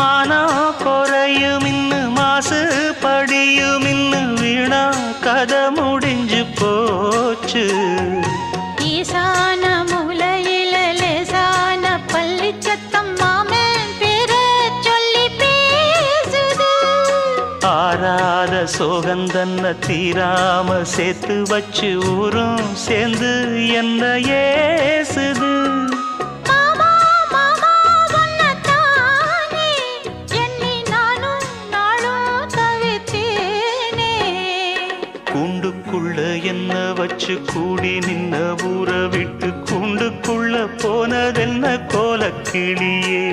மானம் குறையும் இன்னு மாசு படியும் இன்னு வீணா கதை முடிஞ்சு போச்சு. ஈசான மூலையில லேசான பள்ளி சத்தம் மாமன் பேர சொல்லி பேசுது. ஆறாத சோகந்தன்ன தீராம சேர்த்து வச்சு ஊரும் சேர்ந்து என்ன ஏசுது. கூண்டுக்குள்ள என்ன வச்சு கூடி நின்ன ஊற விட்டு கூண்டுக்குள்ள போனதென்ன கோலக்கிளியே.